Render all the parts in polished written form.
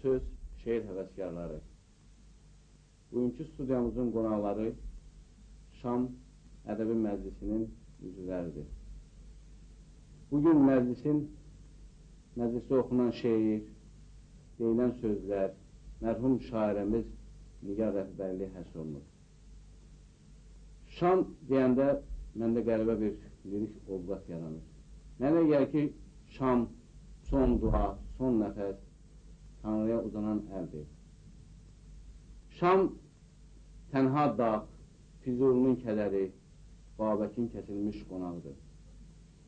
söz, şeir həvəskarları. Bugünkü studiyamızın qonaqları Şam Ədəbi Məclisinin üzvləridir. Bugün məclisdə oxunan şeir, deyilən sözlər, mərhum şairimiz Nigar rəhbərliyi həsr olunur. Şam deyəndə məndə qəribə bir lirik ovqat yaranır. Mənə gəlir ki, şam, son dua, son nəfəs, Tanrıya uzanan əldir. Şam, tənha dağ, Füzulinin kədəri, Babəkin kəsilmiş qonaqdır.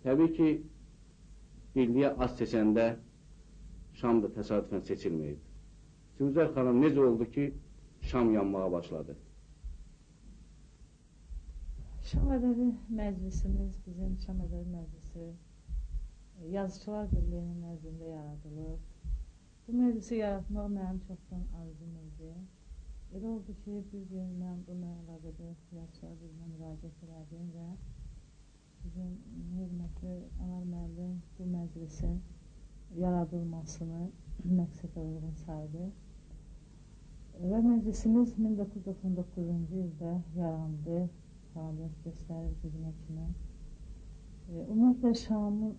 Təbii ki, birliyə az seçəndə Şam da təsadüfən seçilməyib. Sivuzər xanım, necə oldu ki, Şam yanmağa başladı? Şam Ədəbi Məclisimiz, bizim Şam Ədəbi Məclisi Yazıçılar Birliyinin nəzdində yaradılıb. Bu məclisi yaratmaq mənim çoxdan arzum idi. Elə oldu ki, bir gün mən buna əlaqədə Yazıçılar Birliyinə müraciət elədim və bizim hörmətli Anar müəllim bu məclisin yaradılmasını məqsədə uyğun saydı. Və məclisimiz 1999-cu ildə yarandı, fəaliyyət göstərir bugünə kimi. Ümumiyyətlə, Şamın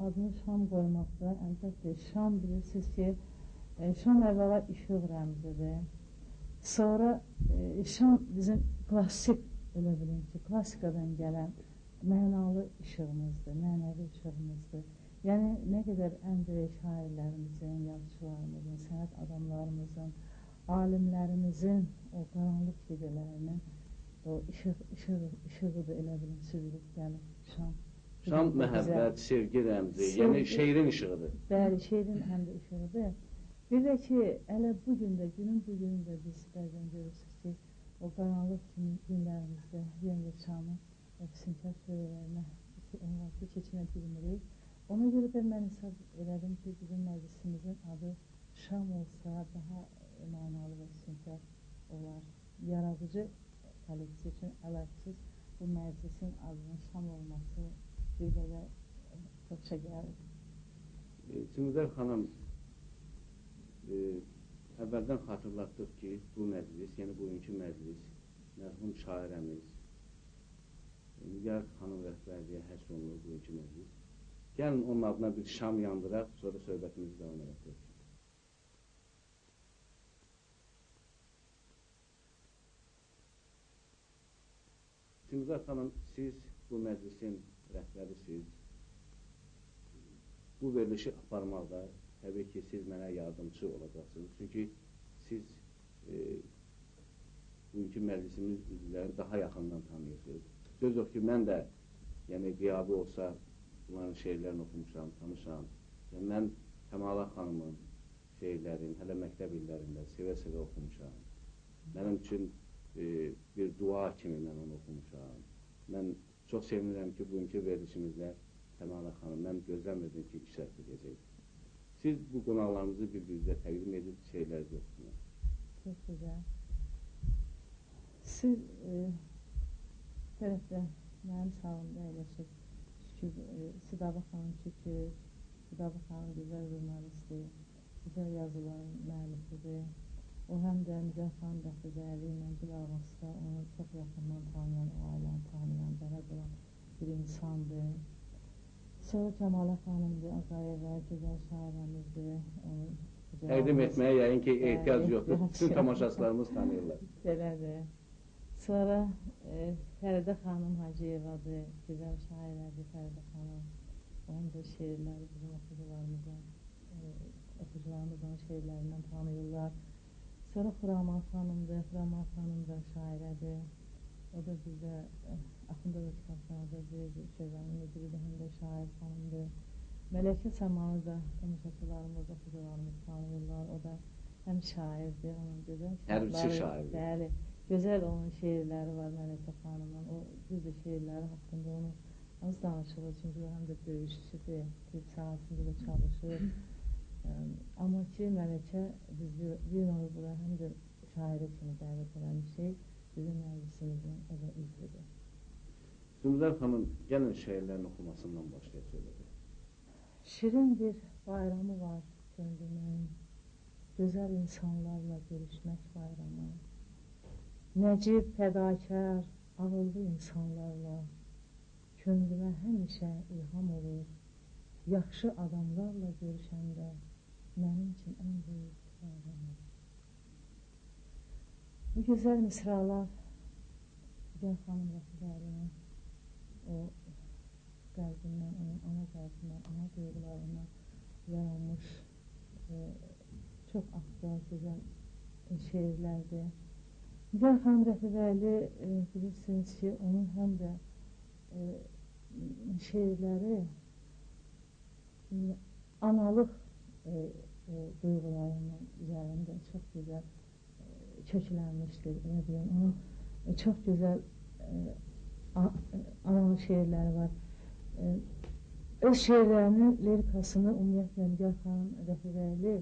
adını Şam qoymaqda, əlbəttə, Şam bilirsiniz ki, Şam əvvəla işıq rəmzidir. Sonra Şam bizim klassik, elə bilin ki, klassikadan gələn mənalı işığımızdır, mənəvi işığımızdır. Yəni, nə qədər ən böyük şairlərimizin, yazıçılarımızın, sənət adamlarımızın, alimlərimizin o qaranlıq gecələrinin o işığıdır, elə bilin, süzülüb gəlib Şam. Şam məhəbbət, sevgi rəmzi, yəni şeirin işığıdır. Bəli, şeirin həm də işığıdır. Bir də ki, hələ bugün də, günün bugünündə biz bəzən görürsünüz ki, o qaranlıq günlərimizdə yenə Şamı füsunkar surələrinə keçinə bilmirik. Ona görə də mən hesab elədim ki, bizim məclisimizin adı Şam olsa daha mənalı və füsunkar olar. Yaradıcı kollektiv üçün əlaqəsiz bu məclisin adının Şam olması bir qədər çoxça gəlir. Sivuzər xanım, əvvəldən xatırlatdıq ki, bu məclis, yəni bugünkü məclis, mərhum şairəmiz Nigar xanım rəhbərliyə həsr olunur bugünkü məclis. Gəlin onun adına bir şam yandıraq, sonra söhbətimizi davam edək. Sivuzər xanım, siz bu məclisin rəhbərisiniz. Bu verilişi aparmaqda təbii ki, siz mənə yardımcı olacaqsınız. Çünki siz bugünkü məclisimiz üzvlərini daha yaxından tanıyırsınız. Söz yox ki, mən də qiyabi olsa bunların şeirlərini oxumuşam, tanışam. Mən Kəmala xanımın şeirlərini hələ məktəb illərində sevə-sevə oxumuşam. Mənim üçün bir dua kimi mən onu oxumuşam. Mən çox sevinirəm ki, bugünkü verilişimizdə Kəmala xanım, mən gözləmirdim ki, iştirak edəcək. Siz bu qonaqlarımızı bir-birinizə təqdim edib şeirlərinizi oxusunuz. Çox gözəl. Siz tərəfdə mənim sağımda əyləşib, Sidabə xanım Şükür, Sidabə xanım gözəl jurnalistdir, gözəl yazıların müəllifidir. O həm də Nigar xanım Bəxtəvəli ilə bilavasitə onu çox yaxından tanıyan, o ailəni tanıyan, bələd olan bir insandır. Sonra Kəmalə xanımdır, Aqayeva, gözəl şairəmizdir. Təqdim etməyə yəqin ki, ehtiyac yoxdur, bütün tamaşaçılarımız tanıyırlar. Belədir. Sonra Fəridə xanım Hacıyevadır, gözəl şairədir Fəridə xanım. Onun da şeirləri bizim oxucularımız onun şeirlərindən tanıyırlar. Sonra Xuraman xanımdır, Xuraman xanım da şairədir. O da bizdə Axundova kitabxanada Şövənin müdiridir, həm də şair xanımdır. Mələkə Səmanı da tamaşaçılarımız, oxucularımız tanıyırlar. O da həm şairdir, onun gözəl şairləri. Hərbiçi şairdir. Bəli, gözəl onun şeirləri var Mələkə xanımın. O düzdür şeirləri haqqında onu az danışılır, çünki o həm də döyüşçüdür, Türk sahasında da çalışır. Amma ki, Mələkə biz bir onu bura həm də şairi kimi dəvət eləmişik, bizim məclisimizin o da üzvüdür. Sivuzər xanım, gəlin şeirlərin oxumasından başlayaq söylədik. Şirin bir bayramı var könlümün, gözəl insanlarla görüşmək bayramı, nəcib, fədakar, ağıllı insanlarla könlümə həmişə ilham olur. Yaxşı adamlarla görüşəndə mənim üçün ən böyük bayram olur. Bu gözəl misralar Nigar xanım Rəfibəlinin o qəlbindən, onun ana qəlbindən, ana duyğularından yaranmış çox aktual, gözəl şeirlərdir. Nigar xanım Rəfibəli bilirsiniz ki, onun həm də şeirləri analıq duyğularının üzərində çox gözəl köklənmişdir. Onun çox gözəl analıq şeirləri var. Öz şeirlərinin lirikasını ümumiyyətlə Nigar xanım Rəfibəli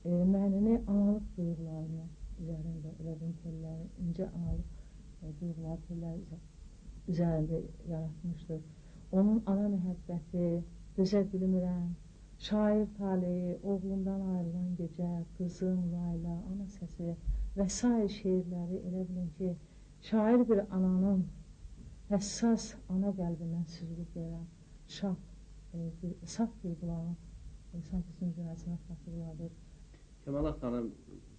mənini analıq duyğularının üzərində, elədim telləri, incə analıq duyğular telləri üzərində yaratmışdır. Onun ana məhəbbəti, dözə bilmirəm, şair taleyi, oğlundan ayrılan gecə, qızım, Layla, ana səsi və s. şeirləri elə bilin ki, şair bir ananın həssas ana qəlbindən süzülüb gələn saf duyğuların sanki zümzüməsinə xatırladır. Kəmalə xanım,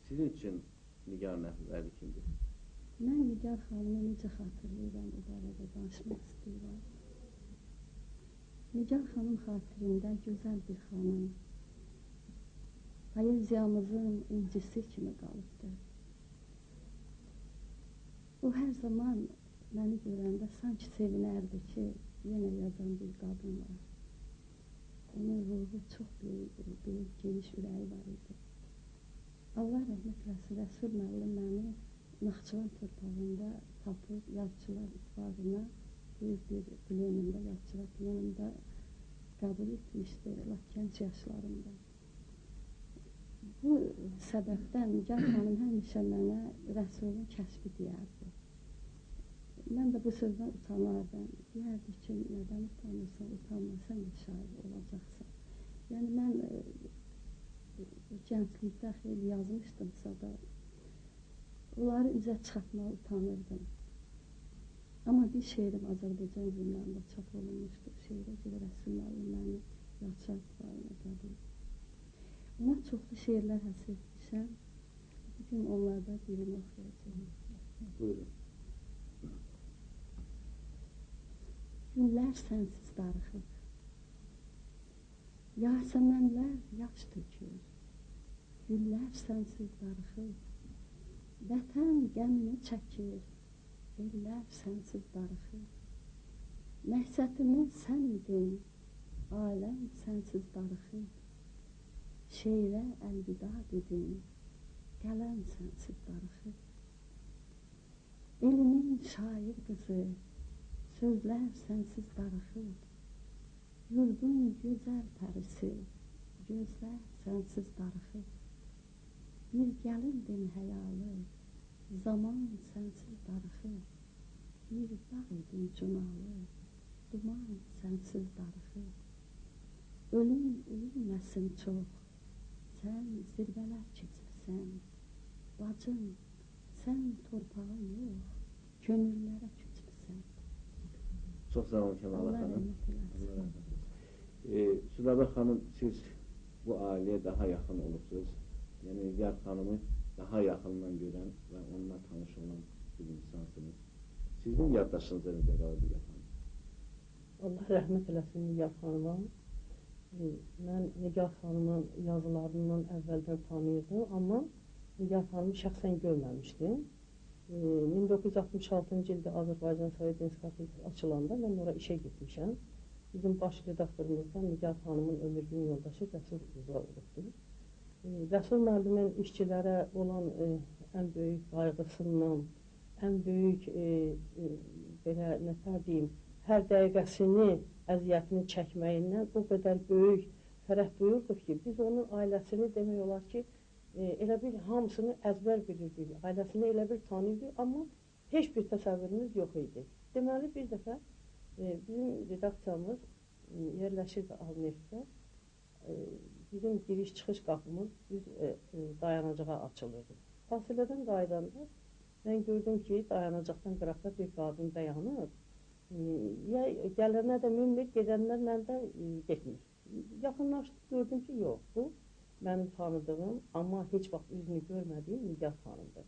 sizin üçün Nigar Rəfibəli kimdir? Mən Nigar xanımı necə xatırlayıram, o barədə danışmaq istəyirəm. Nigar xanım xatirində gözəl bir xanım, poeziyamızın incisi kimi qalıbdır. O hər zaman məni görəndə sanki sevinərdi ki, yenə yazan bir qadın var. Onun ruhu çox böyük, geniş ürəyi var idi. Allah rəhmət eləsin, Rəsul müəllim məni Naxçıvan torpağında tapıb yazıçılar ittifaqına böyük bir plenumda, yazıçılar plenumda qəbul etmişdi, lap gənc yaşlarımda. Bu səbəbdən Nigar xanım həmişə mənə Rəsulun kəşfi deyərdi. Mən də bu sözdən utanardım. Deyərdi ki, nədən utanırsan, utanma, sən də şair olacaqsan. Yəni, mən gənclikdə xeyli yazmışdımsa da, onları üzə çıxartmağa utanırdım. Amma bir şeirim Azərbaycan jurnalında çap olunmuşdu. Şeirə görə Rəsul müəllim məni yazıçılar ittifaqına qəbul etdi. Ona çoxlu şeirlər həsr etmişəm. Bugün onlardan birini oxuyacağım. Buyurun. Günlər sənsiz darıxıb, yasəmənlər yaş tökür, güllər sənsiz darıxıb, vətən qəmini çəkir, ellər sənsiz darıxıb, məhsətimiz sən idin, aləm sənsiz darıxıb, şeirə əlvida dedin, qələm sənsiz darıxıb, elimin şair qızı, sözlər sənsiz darıxıb, yurdun gözəl pərisi, gözlər sənsiz darıxıb, bir gəlindin həyalı, zaman sənsiz darıxıb, bir dağ idin cunalı, duman sənsiz darıxıb, ölüm öyülməsin çox, sən zirvələr keçmisən, bacım, sən torpağa yox, könüllərə keçmisən. Çox sağ olun Kəmalə Allah xanım. rəhmət eləsin. Südabə xanım, siz bu ailəyə daha yaxın olursunuz. Yəni, Nigar xanımı daha yaxından görən və onunla tanış olan bir insansınız. Sizin yaddaşınızda necə qalır Nigar xanım? Allah rəhmət eləsin Nigar xanıma. Mən Nigar xanımın yazılarından əvvəldən tanıyırdım, amma Nigar xanımı şəxsən görməmişdim. 1966-cı ildə Azərbaycan Sovet Ensiklopediyası açılanda mən oraya işə getmişəm. Bizim baş redaktorumuzdan Nigar xanımın ömür gün yoldaşı Rəsul Uzarovdur. Rəsul müəllimin işçilərə olan ən böyük qayğısından, ən böyük belə nə deyim, hər dəqiqəsini, əziyyətini çəkməyindən o qədər böyük fərəh duyurduq ki, biz onun ailəsini demək olar ki, elə bir hamısını əzbər bilirdik, ailəsini elə bir tanıyırdı, amma heç bir təsəvvürümüz yox idi. Deməli, bir dəfə bizim redaksiyamız yerləşirdi Alneftdə, bizim giriş-çıxış qapımız düz dayanacağa açılırdı. Fasilədən qaydanda mən gördüm ki, dayanacaqdan qıraqda bir qadın dayanır. Ya gələnlər də minmir, gedənlərlə də getmir. Yaxınlaşdım, gördüm ki, yox, bu mənim tanıdığım, amma heç vaxt üzünü görmədiyim Nigar xanımdır.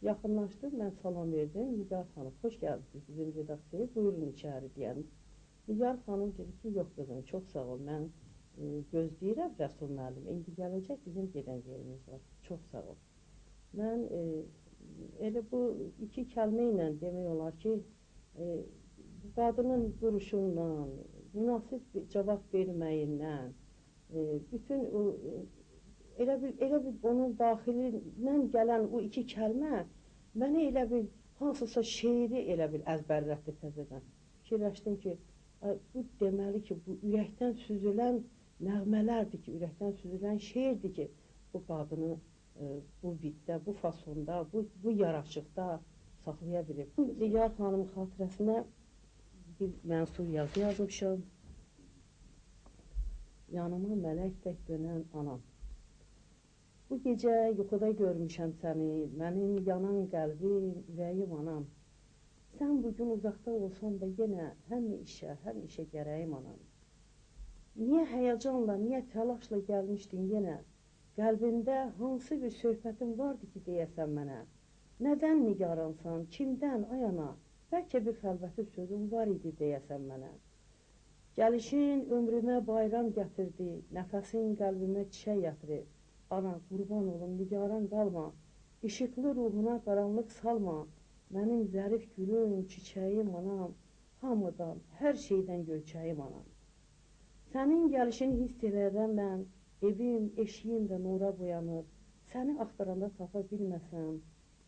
Yaxınlaşdım, mən salam verdim. Nigar xanım, xoş gəldiniz bizim redaksiyaya, buyurun içəri deyən. Nigar xanım dedi ki, yox qızım, çox sağ ol, mən gözləyirəm Rəsul müəllim, indi gələcək, bizim gedən yerimiz var, çox sağ ol. Mən elə bu iki kəlmə ilə demək olar ki, qadının duruşundan, münasib cavab verməyindən, bütün elə bil onun daxilindən gələn o iki kəlmə mənə elə bil hansısa şeiri elə bil əzbərlətdi təzədən. Fikirləşdim ki, bu deməli ki, bu ürəkdən süzülən nəğmələrdir ki, ürəkdən süzülən şeirdir ki, bu qadını bu viddə, bu fasonda, bu yaraşıqda saxlaya bilir. Nigar xanım xatirəsinə bir mənsub yazı yazmışam. Yanıma mələk tək dönən anam. Bu gecə yuxuda görmüşəm səni, mənim yanan qəlbim, ürəyim anam. Sən bugün uzaqda olsan da yenə həm işə gərəyim anam. Niyə həyəcanla, niyə təlaşla gəlmişdin yenə? Qəlbində hansı bir söhbətin vardı ki, deyəsən mənə? Nədən nigaransan, kimdən, ayana? Bəlkə bir xəlvəti sözün var idi, deyəsən mənə. Gəlişin ömrümə bayram gətirdi, nəfəsin qəlbimə çiçək yatırır. Ana, qurban olum, nigaran qalma, işıqlı ruhuna qaranlıq salma. Mənim zərif gülüm, çiçəyim anam, hamıdan, hər şeydən göyçəyim anam. Sənin gəlişini hiss edərəm mən, evim, eşiyim də nura boyanır. Səni axtaranda tapa bilməsəm,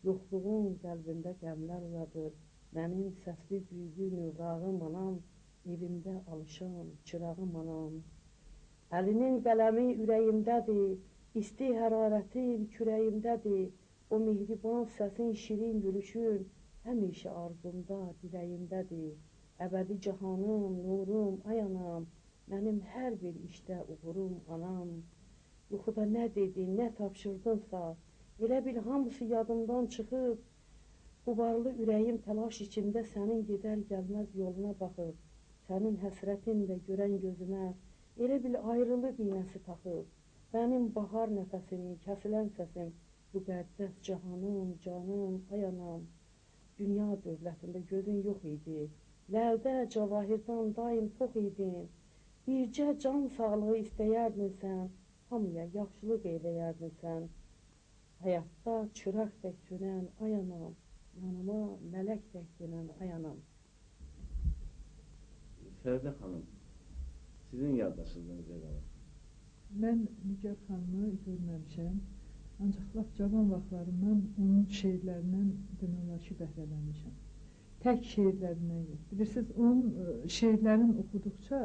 yoxluğun qəlbində qəmlər uyadır. Mənim səsli güygü nüvrağım anam, evimdə alışan çırağım anam. Əlinin qələmi ürəyimdədir, isti hərarətim kürəyimdədir. O mehriban səsin şirin gülüşün, həmişə arzumda, diləyimdədir. Əbədi cahanım, nurum, ay anam, mənim hər bir işdə uğurum anam. Yuxuda nə dedin, nə tapşırdınsa, elə bil hamısı yadımdan çıxıb. Qubarlı ürəyim təlaş içində sənin gedər gəlməz yoluna baxır. Sənin həsrətin də görən gözümə, elə bil ayrılıq iynəsi taxıb. Mənim bahar nəfəsimi, kəsilən səsim, müqəddəs cahanım, canım, ay anam. Dünya dövlətində gözün yox idi, lərdə cavahirdən daim tox idin. Bircə can sağlığı istəyərdin sən, hamıya yaxşılıq eləyərdin sən. Həyatda çıraq tək sönən ay anam, yanıma mələk tək dönən ay anam. Fəridə xanım, sizin yaddaşınız necə qalır? Mən Nigar xanımı görməmişəm. Ancaq lap cavan vaxtlarımdan onun şeirlərindən demək olar ki, bəhrələnmişəm. Tək şeirlərindən yox. Bilirsiniz, onun şeirlərini oxuduqca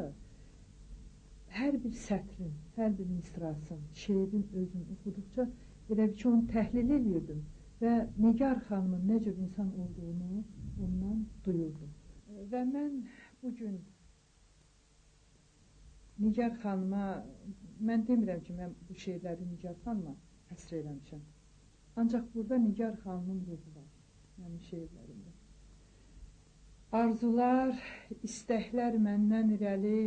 hər bir sətrin, hər bir misrasın, şeirin özünü oxuduqca elə ki, onu təhlil edirdim və Nigar xanımın nə cür insan olduğunu ondan duyurdum. Və mən bugün Nigar xanıma, mən demirəm ki, mən bu şeirləri Nigar xanıma həsr eləmişəm. Ancaq burada Nigar xanımın ruhu var, mənim şeirlərimdə. Arzular, istəklər məndən irəli,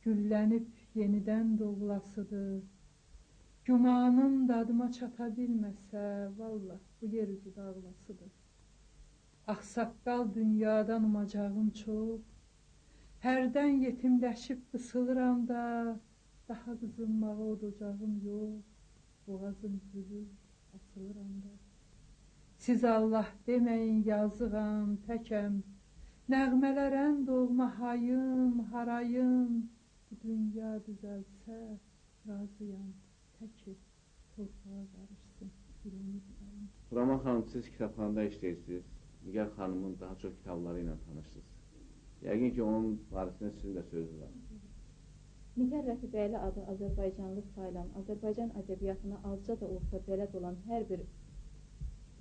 güllənib yenidən doğulasıdır. Gümanım dadıma çata bilməsə, vallah, bu yer üzü dağılasıdır. Ağsaqqal dünyadan umacağım çox, hərdən yetimləşib qısılıram da, daha qızınmağa odacağım yox. Boğazım gülür, açılıram da. Siz Allah deməyin yazığam, təkəm. Nəğmələrən doğma hayım, harayım. Bu dünya düzəlsə, razıyam, təki torpağa qarışsın, ürəyim. Turaman xanım, siz kitabxanada işləyirsiniz. Nigar xanımın daha çox kitabları ilə tanışsınız. Yəqin ki, onun barəsində sizin də sözünüz var. Nigar Rəfibəyli adı Azərbaycanlı sayılan, Azərbaycan ədəbiyyatına azca da olsa bələd olan hər bir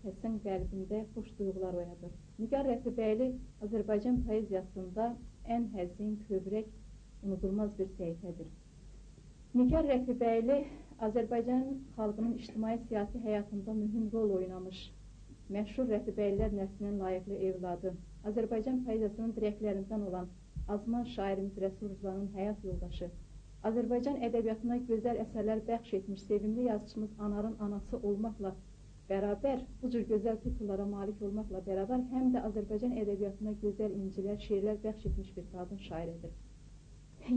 kəsin qəlbində xoş duyğular oyadır. Nigar Rəfibəyli Azərbaycan poeziyasında ən həzin, kövrək, unudulmaz bir səhifədir. Nigar Rəfibəyli Azərbaycan xalqının ictimai-siyasi həyatında mühüm rol oynamış. Məşhur Rəfibəylilər nəslinin layiqli evladı. Azərbaycan poeziyasının dirəklərindən olan azman şairimiz Rəsul Rızanın həyat yoldaşı. Azərbaycan ədəbiyyatına gözəl əsərlər bəxş etmiş sevimli yazıçımız Anarın anası olmaqla bərabər, bu cür gözəl titullara malik olmaqla bərabər, həm də Azərbaycan ədəbiyyatına gözəl incilər, şeirlər bəxş etmiş bir qadın şairidir.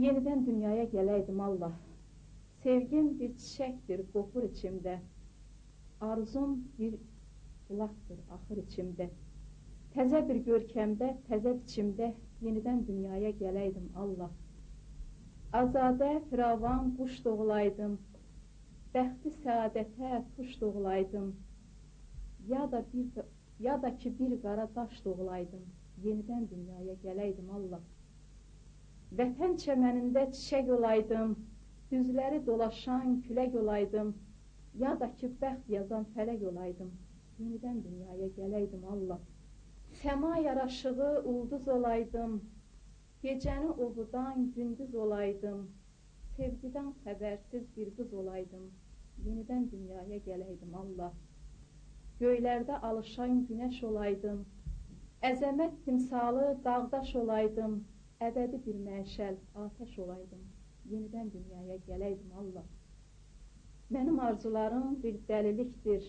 Yenidən dünyaya gələydim Allah. Sevgim bir çiçəkdir, qopur içimdə. Arzum bir bulaqdır, axır içimdə. Təzə bir görkəmdə, təzə biçimdə yenidən dünyaya gələydim Allah. Azadə, firavan, quş doğulaydım. Bəxti, səadətə, tuş doğulaydım. Ya da ki bir qara daş doğulaydım. Yenidən dünyaya gələydim Allah. Vətən çəmənində çiçək olaydım. Düzləri dolaşan külək olaydım. Ya da ki bəxt yazan fələk olaydım. Yenidən dünyaya gələydim Allah. Səma yaraşığı ulduz olaydım. Gecəni ovudan gündüz olaydım. Sevgidən xəbərsiz bir qız olaydım. Yenidən dünyaya gələydim Allah. Göylərdə alışan günəş olaydım. Əzəmət timsalı dağdaş olaydım. Əbədi bir məşəl, atəş olaydım. Yenidən dünyaya gələydim Allah. Mənim arzularım bir dəlilikdir.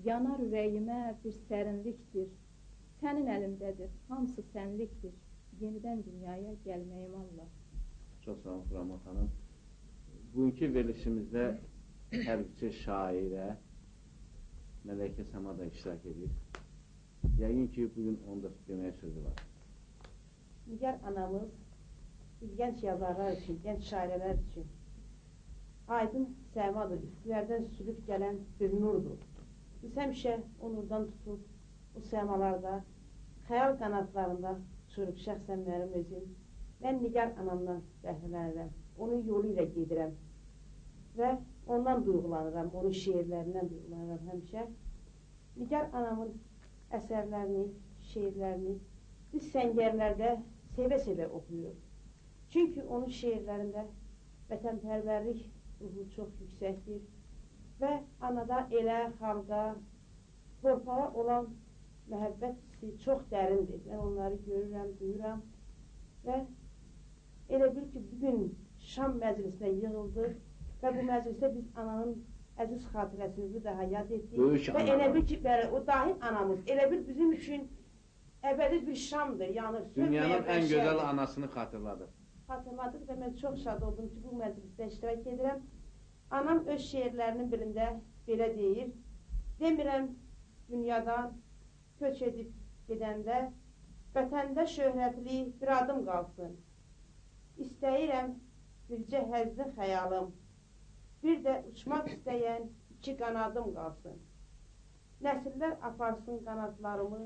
Yanar ürəyimə bir sərinlikdir. Sənin əlindədir, hamısı sənlikdir. Yenidən dünyaya gəlməyim Allah. Çox sağ olun Xuraman xanım. Bugünkü verilişimizdə hərbiçi şairə Mələkə Səma da iştirak edir. Yəqin ki, bugün onun da deməyə sözü var. Nigar anamız biz gənc yazarlar üçün, gənc şairələr üçün aydın səmadır, üstlərdən sürüb gələn bir nurdur. Biz həmişə o nurdan tutub, o səmalarda, xəyal qanatlarında uçuruq şəxsən mənim özüm. Mən Nigar anamdan bəhrələnirəm, onun yolu ilə gedirəm və ondan duyğulanıram, onun şeirlərindən duyğulanıram həmişə. Nigar anamın əsərlərini, şeirlərini biz səngərlərdə sevə-sevə oxuyuruq. Çünki onun şeirlərində vətənpərvərlik ruhu çox yüksəkdir və anada, elə, xalqa, torpağa olan məhəbbət hissi çox dərindir. Mən onları görürəm, duyuram və elə bil ki, bugün Şam məclisinə yığıldıq və bu məclisdə biz ananın əziz xatirəsini bir daha yad etdik. Və elə bil ki, o dahi anamız, elə bil bizim üçün əbədi bir şamdır, yanır. Dünyanın ən gözəl anasını xatırladıq. Xatırladıq və mən çox şad oldum ki, bu məclisdə iştirak edirəm. Anam öz şeirlərinin birində belə deyir: demirəm dünyadan köç edib gedəndə vətəndə şöhrətli bir adım qalsın. İstəyirəm bircə həzli xəyalım, bir də uçmaq istəyən iki qanadım qalsın. Nəsillər aparsın qanadlarımı,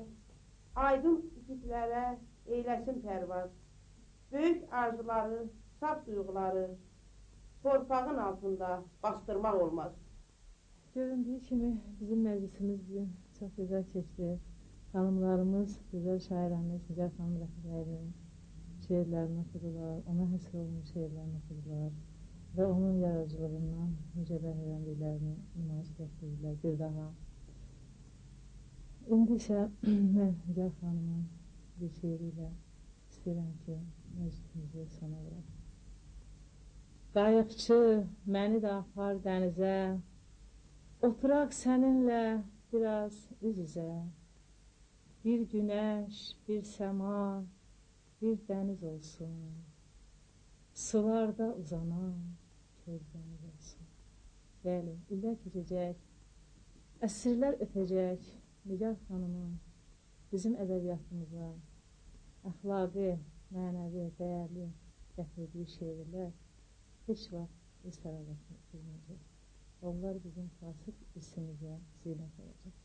aydın üfüqlərə eyləsin pərvaz. Böyük arzuları, saf duyğuları torpağın altında bastırmaq olmaz. Göründüyü kimi bizim məclisimiz bugün çox gözəl keçdi. Xanımlarımız, gözəl şairəmiz Nigar xanım Rəfibəylinin şeirlərini oxudular, ona həsr olunmuş şeirlərini oxudular və onun yaradıcılığından necə bəhrələnliklərini nümayiş gətirdilər bir daha. İndi isə mən Nigar xanımın bir şeiri ilə istəyirəm ki, məclisimizi sona verək. Qayıqçı, məni də apar dənizə, oturaq səninlə biraz üz-üzə. Bir günəş, bir səma, bir dəniz olsun, sularda uzanan körbəniz olsun. Bəli, illər keçəcək, əsrlər ötəcək, Nigar xanımın bizim ədəbiyyatımıza əxlaqi, mənəvi, dəyərli gətirdiyi şeirlər heç vaxt öz səralətini itirməyəcək. Onlar bizim klasik irsimizə zinət olacaq.